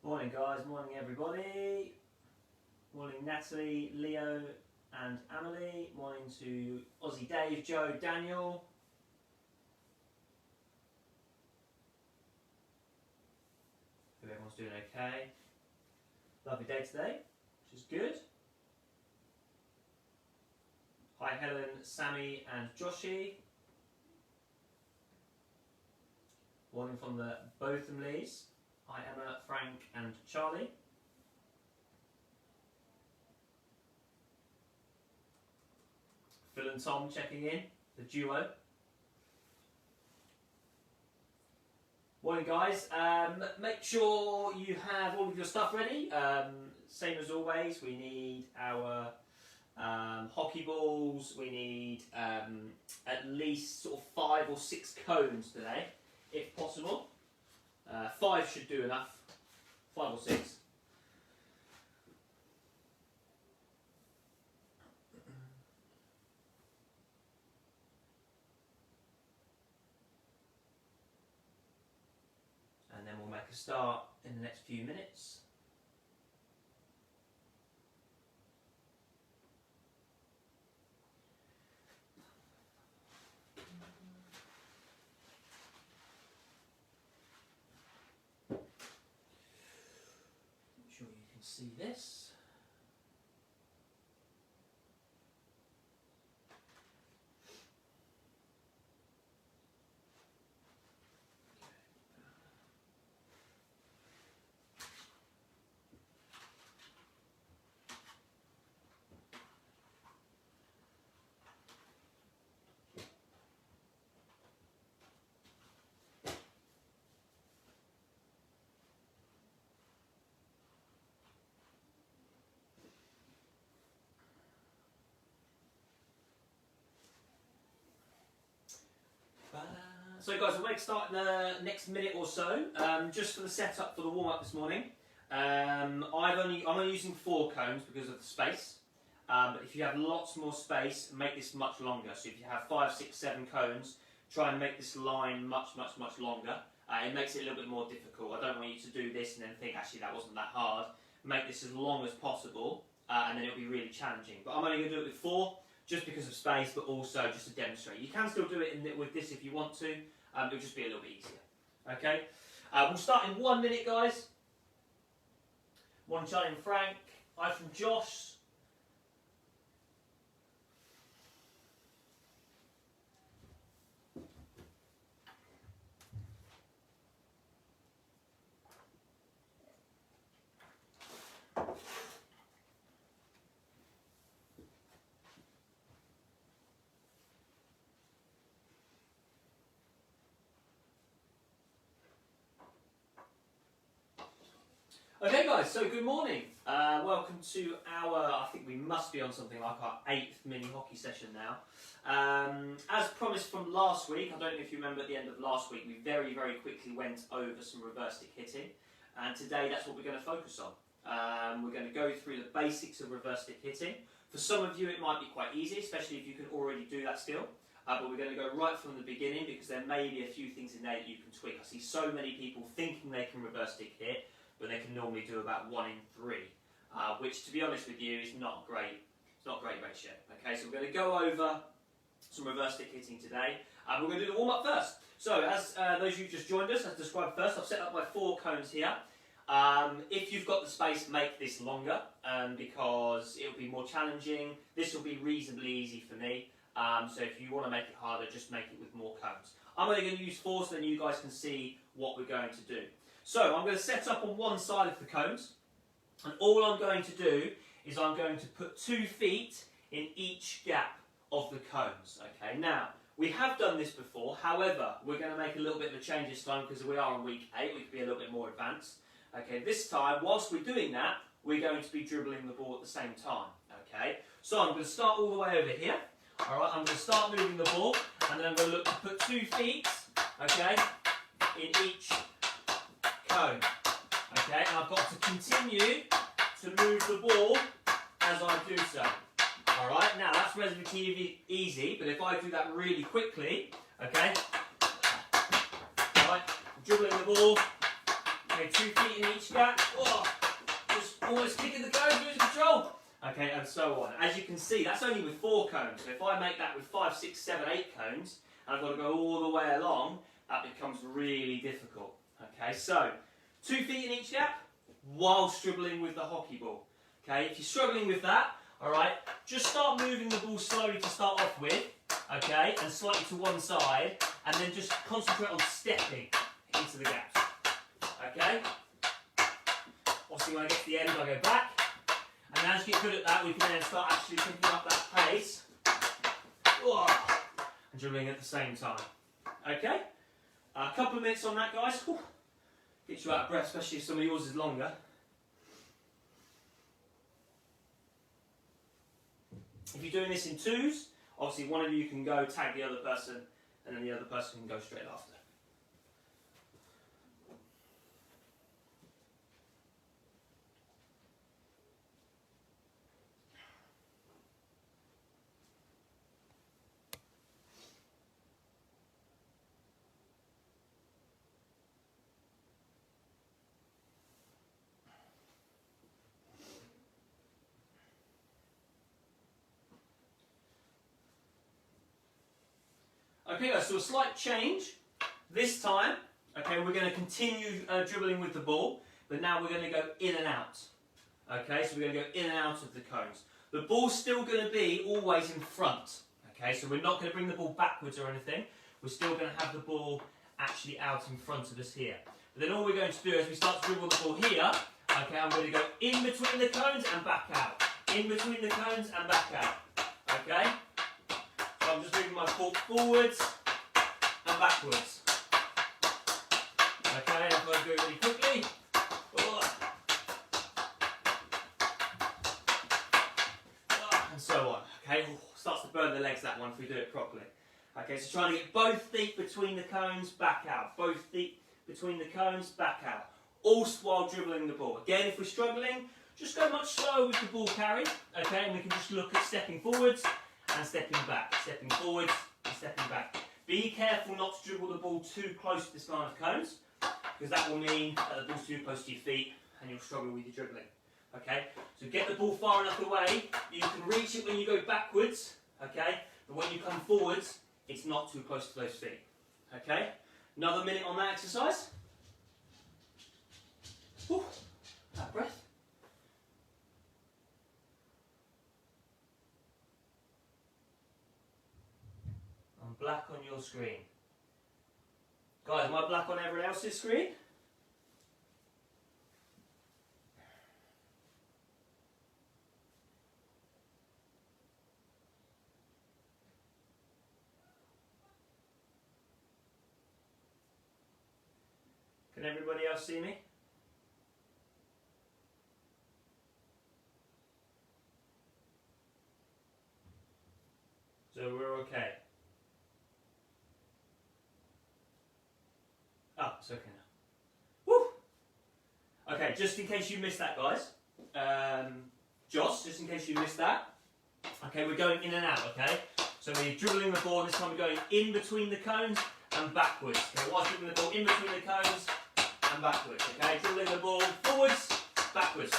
Morning guys, morning everybody. Morning Natalie, Leo and Amelie. Morning to Aussie Dave, Joe, Daniel. Hope everyone's doing okay. Lovely day today, which is good. Hi Helen, Sammy and Joshi. Morning from the Bothamleys. Hi Emma, Frank and Charlie. Phil and Tom checking in, the duo. Morning guys, make sure you have all of your stuff ready. Same as always, we need our hockey balls, we need at least sort of 5 or 6 cones today, if possible. 5 should do enough, 5 or 6. And then we'll make a start in the next few minutes. Make sure you can see this. So guys, we'll make a start in the next minute or so. Just for the setup for the warm-up this morning. I'm only using 4 cones because of the space. But if you have lots more space, make this much longer. So if you have 5, 6, 7 cones, try and make this line much longer. It makes it a little bit more difficult. I don't want you to do this and then think, actually that wasn't that hard. Make this as long as possible, and then it'll be really challenging. But I'm only going to do it with 4. Just because of space, but also just to demonstrate. You can still do it with this if you want to, it'll just be a little bit easier. Okay, we'll start in 1 minute, guys. Morning, Charlie and Frank. Hi from Josh. Okay guys, so good morning. Welcome to our, I think we must be on something like our 8th mini hockey session now. As promised from last week, I don't know if you remember at the end of last week, we very quickly went over some reverse stick hitting. And today that's what we're going to focus on. We're going to go through the basics of reverse stick hitting. For some of you it might be quite easy, especially if you can already do that skill. But we're going to go right from the beginning because there may be a few things in there that you can tweak. I see so many people thinking they can reverse stick hit, but they can normally do about 1 in 3, which, to be honest with you, is not great. It's not a great ratio. Okay, so we're going to go over some reverse stick hitting today. We're going to do the warm up first. So, as those of you who just joined us, as described first, I've set up my 4 cones here. If you've got the space, make this longer because it will be more challenging. This will be reasonably easy for me. So, if you want to make it harder, just make it with more cones. I'm only going to use 4 so then you guys can see what we're going to do. So I'm going to set up on one side of the cones, and all I'm going to do is I'm going to put 2 feet in each gap of the cones. Okay, now we have done this before, however we're going to make a little bit of a change this time because we are on week 8, we could be a little bit more advanced. Okay, this time whilst we're doing that, we're going to be dribbling the ball at the same time. Okay, so I'm going to start all the way over here. Alright, I'm going to start moving the ball, and then I'm going to look to put 2 feet, okay, in each cone. Okay, and I've got to continue to move the ball as I do so. Alright, now that's relatively easy, but if I do that really quickly, okay, alright, dribbling the ball, Okay, 2 feet in each gap. Oh, just almost kicking the cones, losing control. Okay, and so on. As you can see, that's only with 4 cones. So if I make that with 5, 6, 7, 8 cones, and I've got to go all the way along, that becomes really difficult. Okay, so 2 feet in each gap, whilst dribbling with the hockey ball. Okay, if you're struggling with that, all right, just start moving the ball slowly to start off with, okay, and slightly to one side, and then just concentrate on stepping into the gaps. Okay. Obviously, when I get to the end, I go back. And as you get good at that, we can then start actually picking up that pace and dribbling at the same time. Okay? A couple of minutes on that, guys. Gets you out of breath, especially if some of yours is longer. If you're doing this in twos, obviously one of you can go tag the other person, and then the other person can go straight after. Okay guys, so a slight change. This time, okay, we're going to continue dribbling with the ball, but now we're going to go in and out. Okay, so we're going to go in and out of the cones. The ball's still going to be always in front. Okay, so we're not going to bring the ball backwards or anything. We're still going to have the ball actually out in front of us here. But then all we're going to do as we start to dribble the ball here, okay, I'm going to go in between the cones and back out. In between the cones and back out. Okay? So I'm just moving my ball forwards and backwards. Okay, I'm going to do it really quickly. And so on. Okay, starts to burn the legs, that one, if we do it properly. Okay, so trying to get both feet between the cones, back out. Both feet between the cones, back out. All while dribbling the ball. Again, if we're struggling, just go much slower with the ball carry. Okay, and we can just look at stepping forwards and stepping back. Stepping forwards and stepping back. Be careful not to dribble the ball too close to this line of cones, because that will mean that the ball's too close to your feet and you'll struggle with your dribbling. Okay, so get the ball far enough away, you can reach it when you go backwards, okay, but when you come forwards, it's not too close to those feet. Okay, another minute on that exercise. Whew. That breath. I'm black on your screen. Guys, am I black on everyone else's screen? Can everybody else see me? So we're okay. Oh, it's okay now. Woo! Okay, just in case you missed that, guys. Joss, just in case you missed that. Okay, we're going in and out, okay? So we're dribbling the ball, this time we're going in between the cones and backwards. Okay, whilst dribbling the ball in between the cones and backwards. Okay, dribbling the ball forwards, backwards,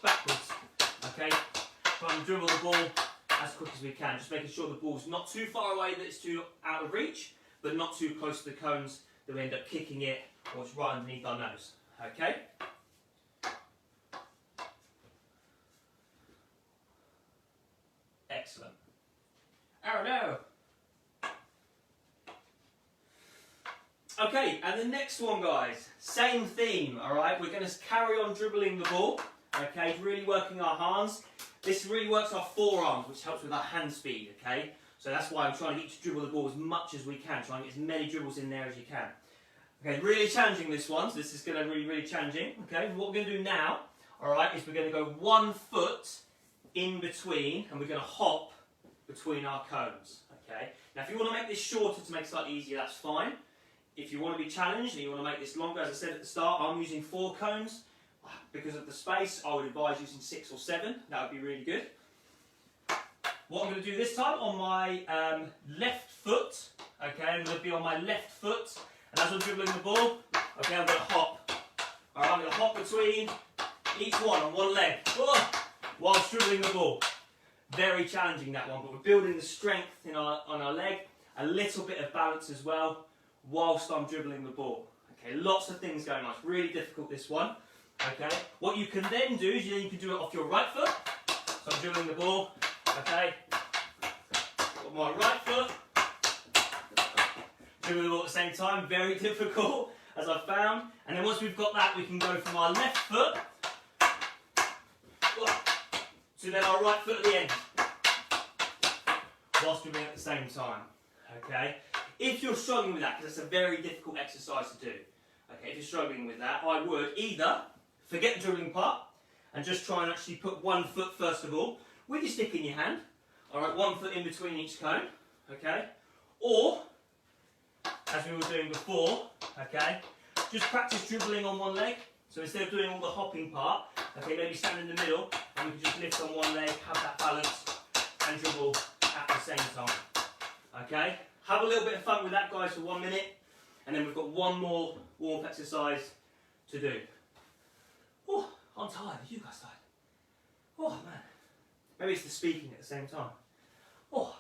backwards. Okay, trying to dribble the ball as quick as we can, just making sure the ball's not too far away that it's too out of reach, but not too close to the cones that we end up kicking it or it's right underneath our nose. Okay? Excellent. Oh no! Okay, and the next one, guys, same theme, alright? We're going to carry on dribbling the ball, okay, really working our hands. This really works our forearms, which helps with our hand speed, okay? So that's why I'm trying to get you to dribble the ball as much as we can, trying to get as many dribbles in there as you can. Okay, really challenging this one, so this is going to be really challenging, okay? What we're going to do now, alright, is we're going to go 1 foot in between, and we're going to hop between our cones, okay? Now, if you want to make this shorter to make it slightly easier, that's fine. If you want to be challenged and you want to make this longer, as I said at the start, I'm using 4 cones. Because of the space, I would advise using 6 or 7. That would be really good. What I'm going to do this time on my left foot, okay, I'm going to be on my left foot, and as I'm dribbling the ball, okay, I'm going to hop Alright, I'm going to hop between each one on one leg whilst dribbling the ball. Very challenging, that one, but we're building the strength on our leg, a little bit of balance as well whilst I'm dribbling the ball. Okay, lots of things going on. It's really difficult, this one. Okay, what you can then do is you can do it off your right foot. So I'm dribbling the ball. Okay, got my right foot. Dribbling the ball at the same time. Very difficult, as I've found. And then once we've got that, we can go from our left foot to then our right foot at the end, whilst dribbling at the same time. Okay, if you're struggling with that, because it's a very difficult exercise to do. Okay, if you're struggling with that, I would either forget the dribbling part and just try and actually put one foot first of all, with your stick in your hand. Alright, one foot in between each cone. Okay, or as we were doing before, okay, just practice dribbling on one leg. So instead of doing all the hopping part, okay, maybe stand in the middle and we can just lift on one leg, have that balance and dribble at the same time. Okay, have a little bit of fun with that, guys, for 1 minute, and then we've got one more warm-up exercise to do. Oh, I'm tired. Are you guys tired? Oh man, maybe it's the speaking at the same time. Oh.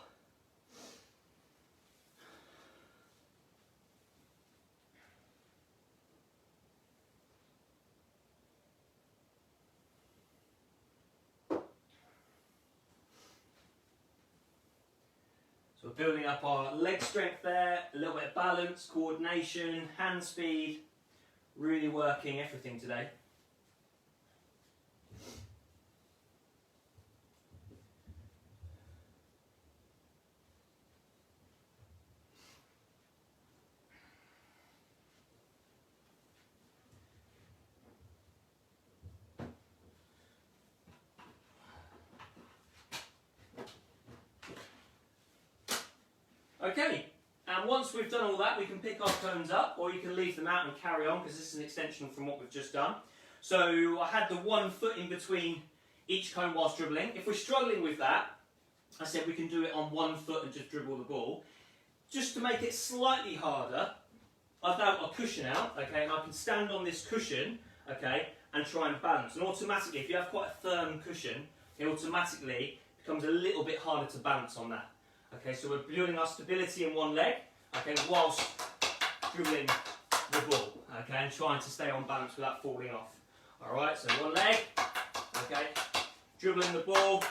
So we're building up our leg strength there, a little bit of balance, coordination, hand speed, really working everything today. Okay, and once we've done all that, we can pick our cones up, or you can leave them out and carry on, because this is an extension from what we've just done. So I had the one foot in between each cone whilst dribbling. If we're struggling with that, I said we can do it on one foot and just dribble the ball. Just to make it slightly harder, I've now got a cushion out, okay, and I can stand on this cushion, okay, and try and balance. And automatically, if you have quite a firm cushion, it automatically becomes a little bit harder to balance on that. Okay, so we're building our stability in one leg, okay, whilst dribbling the ball, okay, and trying to stay on balance without falling off. Alright, so one leg, okay, dribbling the ball,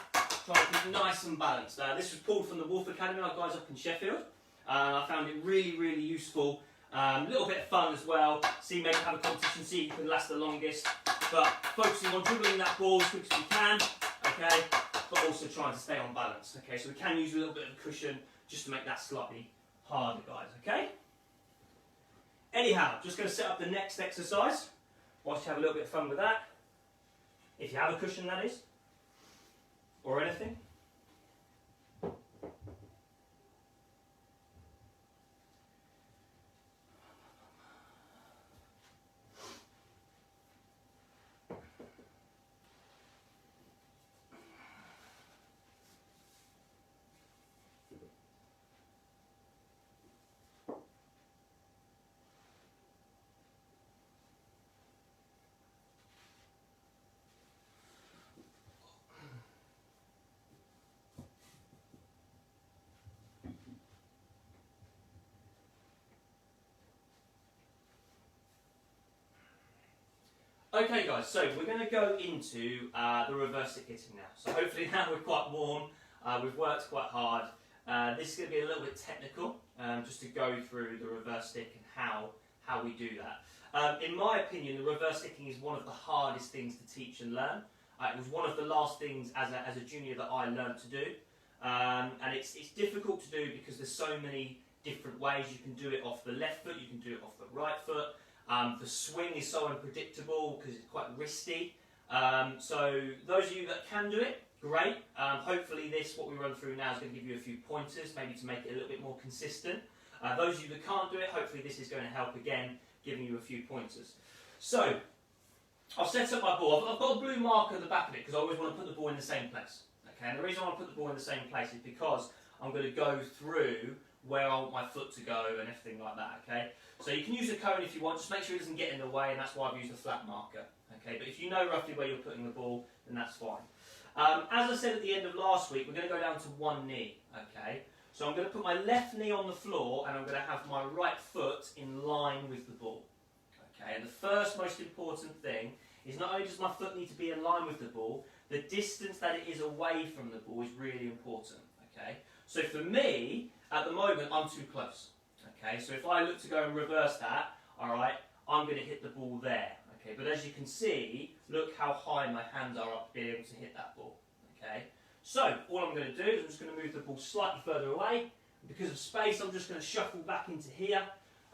trying to keep nice and balanced. This was pulled from the Wolf Academy, our guys up in Sheffield. I found it really, really useful. A little bit of fun as well. See, maybe have a competition, see if you can last the longest. But focusing on dribbling that ball as quick as we can, okay, but also trying to stay on balance. Okay, so we can use a little bit of cushion just to make that slightly harder, guys, okay? Anyhow, just going to set up the next exercise whilst you have a little bit of fun with that. If you have a cushion, that is, or anything. Okay guys, so we're going to go into the reverse stick hitting now. So hopefully now we're quite warm, we've worked quite hard. This is going to be a little bit technical, just to go through the reverse stick and how we do that. In my opinion, the reverse sticking is one of the hardest things to teach and learn. It was one of the last things as a junior that I learned to do. And it's difficult to do because there's so many different ways. You can do it off the left foot, you can do it off the right foot. The swing is so unpredictable because it's quite wristy. So those of you that can do it, great. Hopefully this, what we run through now, is going to give you a few pointers, maybe to make it a little bit more consistent. Those of you that can't do it, hopefully this is going to help again, giving you a few pointers. So, I've set up my ball. I've got a blue marker at the back of it because I always want to put the ball in the same place. Okay, and the reason I want to put the ball in the same place is because I'm going to go through where I want my foot to go and everything like that, okay? So you can use a cone if you want, just make sure it doesn't get in the way, and that's why I've used a flat marker, okay? But if you know roughly where you're putting the ball, then that's fine. As I said at the end of last week, we're going to go down to one knee, okay? So I'm going to put my left knee on the floor, and I'm going to have my right foot in line with the ball, okay? And the first most important thing is not only does my foot need to be in line with the ball, the distance that it is away from the ball is really important, okay? So for me, at the moment, I'm too close, okay? So if I look to go and reverse that, all right, I'm going to hit the ball there, okay? But as you can see, look how high my hands are up to be able to hit that ball, okay? So all I'm going to do is I'm just going to move the ball slightly further away. Because of space, I'm just going to shuffle back into here,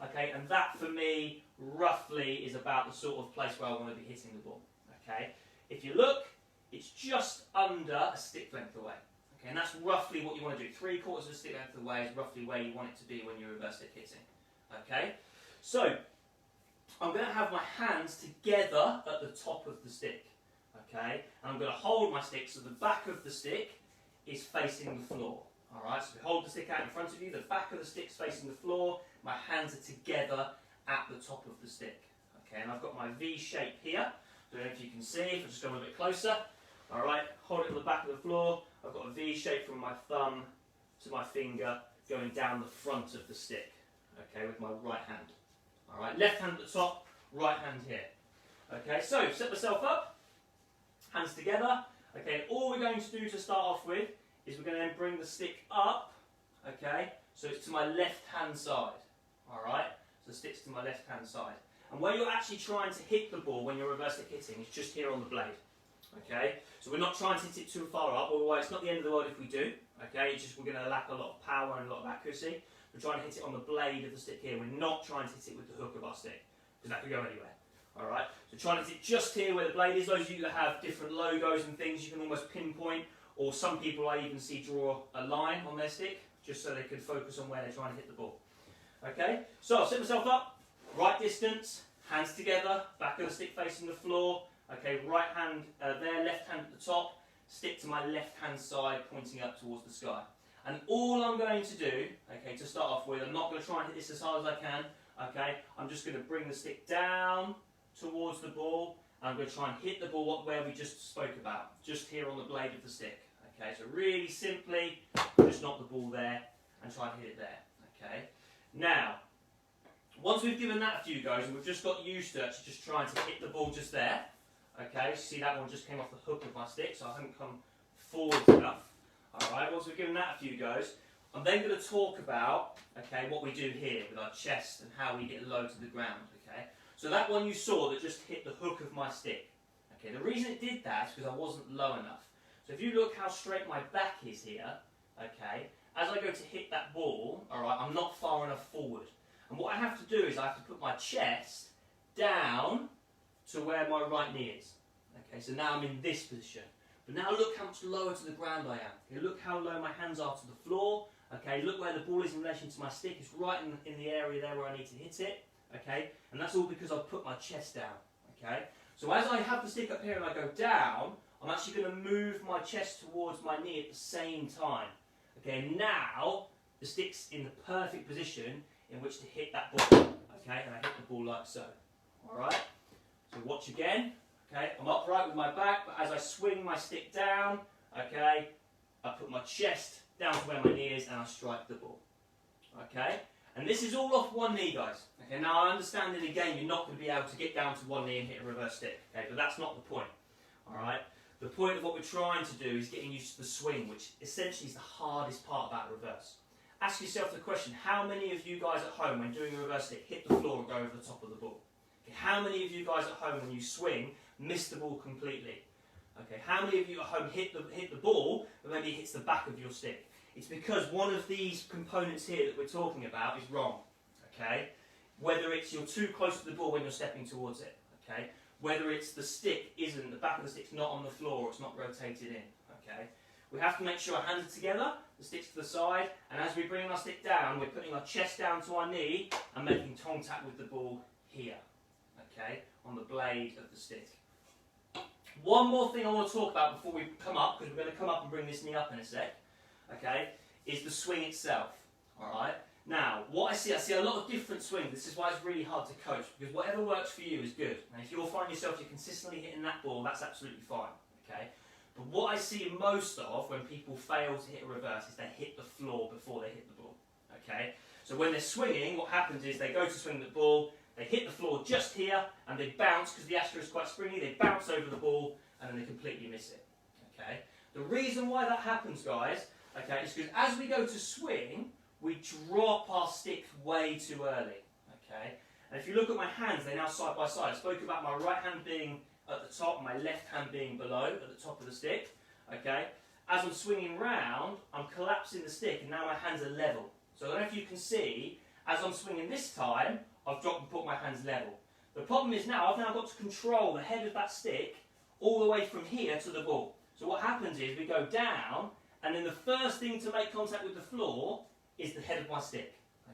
okay? And that, for me, roughly is about the sort of place where I want to be hitting the ball, okay? If you look, it's just under a stick length away. Okay, and that's roughly what you want to do. 3/4 of a stick length away is roughly where you want it to be when you're reverse stick hitting. Okay, so I'm going to have my hands together at the top of the stick. Okay, and I'm going to hold my stick so the back of the stick is facing the floor. Alright, so if you hold the stick out in front of you, the back of the stick's facing the floor, my hands are together at the top of the stick. Okay, and I've got my V shape here. I don't know if you can see, if I just go a bit closer. Alright, hold it on the back of the floor. I've got a V shape from my thumb to my finger going down the front of the stick. Okay, with my right hand. Alright, left hand at the top, right hand here. Okay, so set myself up, hands together. Okay, all we're going to do to start off with is we're going to then bring the stick up. Okay, so it's to my left hand side. Alright, so the stick's to my left hand side. And where you're actually trying to hit the ball when you're reverse stick hitting is just here on the blade. Okay, so we're not trying to hit it too far up, otherwise it's not the end of the world if we do. Okay, it's just we're going to lack a lot of power and a lot of accuracy. We're trying to hit it on the blade of the stick here. We're not trying to hit it with the hook of our stick, because that could go anywhere. Alright, so trying to hit it just here where the blade is. Those of you that have different logos and things, you can almost pinpoint, or some people I even see draw a line on their stick, just so they can focus on where they're trying to hit the ball. Okay, so I'll set myself up, right distance, hands together, back of the stick facing the floor. Okay, right hand there, left hand at the top, stick to my left hand side pointing up towards the sky. And all I'm going to do, okay, to start off with, I'm not going to try and hit this as hard as I can, okay, I'm just going to bring the stick down towards the ball, and I'm going to try and hit the ball where we just spoke about, just here on the blade of the stick. Okay, so really simply, just knock the ball there and try and hit it there. Okay, now, once we've given that a few goes and we've just got used to actually just trying to hit the ball just there, okay, see that one just came off the hook of my stick, so I haven't come forward enough. Alright, once we've given that a few goes, I'm then going to talk about, okay, what we do here with our chest and how we get low to the ground, okay. So that one you saw that just hit the hook of my stick. Okay, the reason it did that is because I wasn't low enough. So if you look how straight my back is here, okay, as I go to hit that ball, alright, I'm not far enough forward. And what I have to do is I have to put my chest down to where my right knee is. Okay, so now I'm in this position. But now look how much lower to the ground I am. Okay, look how low my hands are to the floor. Okay, look where the ball is in relation to my stick. It's right in the area there where I need to hit it. Okay, and that's all because I've put my chest down. Okay, so as I have the stick up here and I go down, I'm actually going to move my chest towards my knee at the same time. Okay, and now the stick's in the perfect position in which to hit that ball. Okay, and I hit the ball like so. Alright, so watch again. Okay, I'm upright with my back, but as I swing my stick down, okay, I put my chest down to where my knee is and I strike the ball. Okay, and this is all off one knee, guys. Okay, now I understand in a game you're not going to be able to get down to one knee and hit a reverse stick. Okay, but that's not the point. Alright, the point of what we're trying to do is getting used to the swing, which essentially is the hardest part about reverse. Ask yourself the question, how many of you guys at home, when doing a reverse stick, hit the floor and go over the top of the ball? Okay, how many of you guys at home, when you swing, miss the ball completely? Okay, how many of you at home hit the ball, but maybe it hits the back of your stick? It's because one of these components here that we're talking about is wrong. Okay, whether it's you're too close to the ball when you're stepping towards it. Okay, whether it's the stick isn't, the back of the stick's not on the floor, or it's not rotated in. Okay, we have to make sure our hands are together, the stick's to the side, and as we bring our stick down, we're putting our chest down to our knee and making contact with the ball here. Okay, on the blade of the stick. One more thing I want to talk about before we come up, because we're going to come up and bring this knee up in a sec, okay, is the swing itself. Alright? Now, what I see a lot of different swings. This is why it's really hard to coach, because whatever works for you is good. And if you'll find yourself you're consistently hitting that ball, that's absolutely fine. Okay? But what I see most of when people fail to hit a reverse is they hit the floor before they hit the ball. Okay? So when they're swinging, what happens is they go to swing the ball, they hit the floor just here, and they bounce, because the Astro is quite springy, they bounce over the ball, and then they completely miss it. Okay? The reason why that happens, guys, okay, is because as we go to swing, we drop our stick way too early. Okay? And if you look at my hands, they're now side by side. I spoke about my right hand being at the top and my left hand being below at the top of the stick. Okay? As I'm swinging round, I'm collapsing the stick, and now my hands are level. So I don't know if you can see, as I'm swinging this time, I've dropped and put my hands level. The problem is now, I've now got to control the head of that stick all the way from here to the ball. So what happens is we go down, and then the first thing to make contact with the floor is the head of my stick.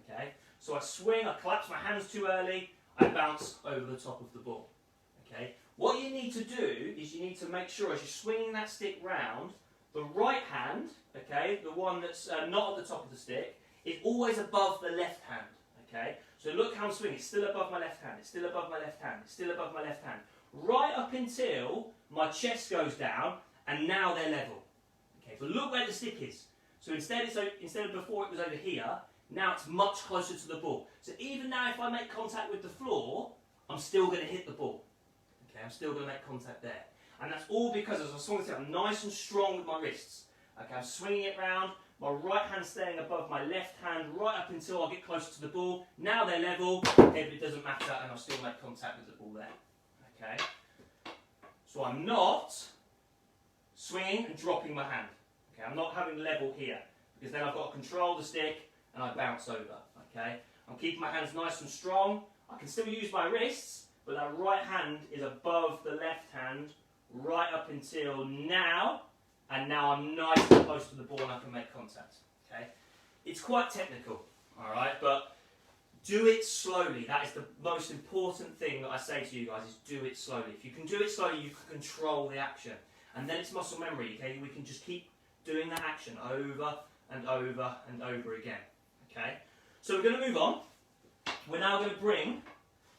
Okay? So I swing, I collapse my hands too early, I bounce over the top of the ball. Okay? What you need to do is you need to make sure as you're swinging that stick round, the right hand, okay, the one that's not at the top of the stick, is always above the left hand. Okay? So look how I'm swinging, it's still above my left hand, it's still above my left hand, it's still above my left hand. Right up until my chest goes down, and now they're level. Okay, but look where the stick is. So instead of before it was over here, now it's much closer to the ball. So even now if I make contact with the floor, I'm still going to hit the ball. Okay, I'm still going to make contact there. And that's all because, as I was swinging, I'm nice and strong with my wrists. Okay, I'm swinging it round, my right hand staying above my left hand right up until I get closer to the ball. Now they're level, okay, but it doesn't matter, and I'll still make contact with the ball there. Okay, so I'm not swinging and dropping my hand. Okay, I'm not having level here, because then I've got to control the stick and I bounce over. Okay, I'm keeping my hands nice and strong. I can still use my wrists, but that right hand is above the left hand right up until now, and now I'm nice and close to the ball and I can make contact. Okay, it's quite technical, all right, but do it slowly. That is the most important thing that I say to you guys, is do it slowly. If you can do it slowly, you can control the action, and then it's muscle memory. Okay, we can just keep doing that action over and over and over again. Okay, so we're going to move on. We're now going to bring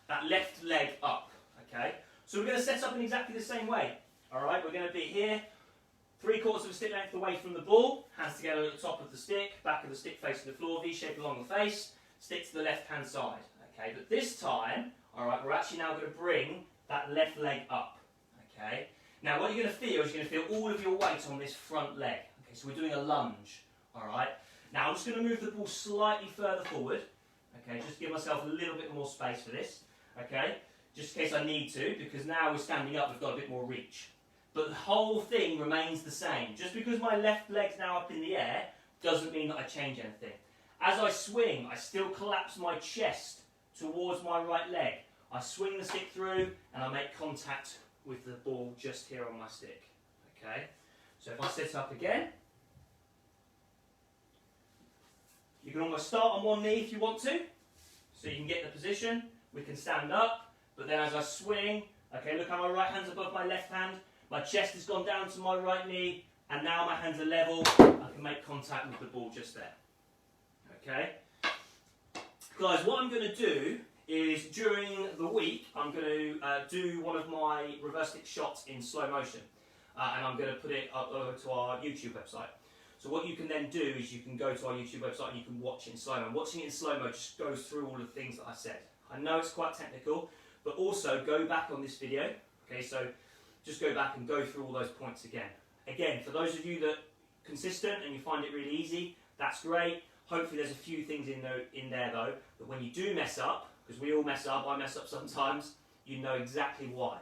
that left leg up. Okay, so we're going to set up in exactly the same way. All right, we're going to be here, 3/4 of a stick length away from the ball, hands together at the top of the stick, back of the stick facing the floor, V-shape along the face, stick to the left-hand side. Okay, but this time, all right, we're actually now going to bring that left leg up. Okay, now what you're going to feel is you're going to feel all of your weight on this front leg. Okay, so we're doing a lunge. All right, now I'm just going to move the ball slightly further forward. Okay, just give myself a little bit more space for this. Okay, just in case I need to, because now we're standing up, we've got a bit more reach. But the whole thing remains the same. Just because my left leg's now up in the air doesn't mean that I change anything. As I swing, I still collapse my chest towards my right leg. I swing the stick through and I make contact with the ball just here on my stick. Okay? So if I sit up again, you can almost start on one knee if you want to, so you can get the position. We can stand up, but then as I swing, okay, look how my right hand's above my left hand. My chest has gone down to my right knee, and now my hands are level. I can make contact with the ball just there. Okay? Guys, what I'm going to do is, during the week, I'm going to do one of my reverse stick shots in slow motion. And I'm going to put it up over to our YouTube website. So what you can then do is you can go to our YouTube website and you can watch it in slow-mo. Watching it in slow-mo just goes through all the things that I said. I know it's quite technical, but also go back on this video. Okay, so just go back and go through all those points again. Again, for those of you that are consistent and you find it really easy, that's great. Hopefully there's a few things in there though, that when you do mess up, because we all mess up, I mess up sometimes, you know exactly why.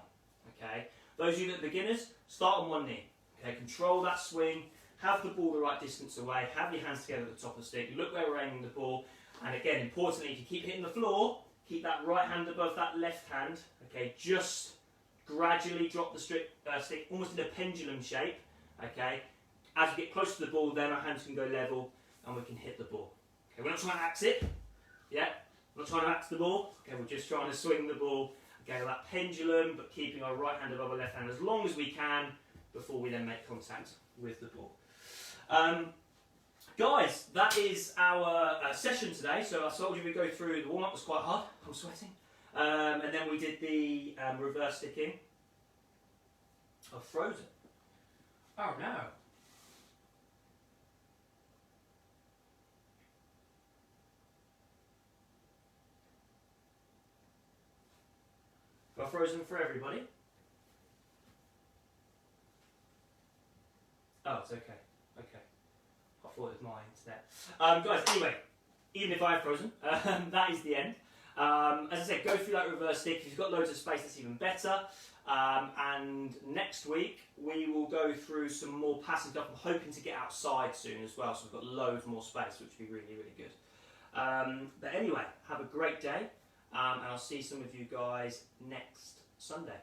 Okay? Those of you that are beginners, start on one knee. Okay? Control that swing, have the ball the right distance away, have your hands together at the top of the stick, look where we're aiming the ball, and again, importantly, if you keep hitting the floor, keep that right hand above that left hand. Okay? Just gradually drop the stick almost in a pendulum shape. Okay, as we get close to the ball, then our hands can go level and we can hit the ball. Okay, we're not trying to axe it. Yeah, we're not trying to axe the ball. Okay, we're just trying to swing the ball. Okay, with that pendulum, but keeping our right hand above our left hand as long as we can before we then make contact with the ball. Guys, that is our session today. So I told you we'd go through, the warm-up was quite hard, I'm sweating. And then we did the reverse sticking. I've frozen. Oh no. Have I frozen for everybody? Oh, it's okay. Okay. I thought it was my internet. Guys, anyway, even if I have frozen, that is the end. As I said, go through that reverse stick. If you've got loads of space, that's even better. And next week, we will go through some more passive stuff. I'm hoping to get outside soon as well, so we've got loads more space, which would be really, really good. But anyway, have a great day, and I'll see some of you guys next Sunday.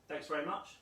Thanks very much.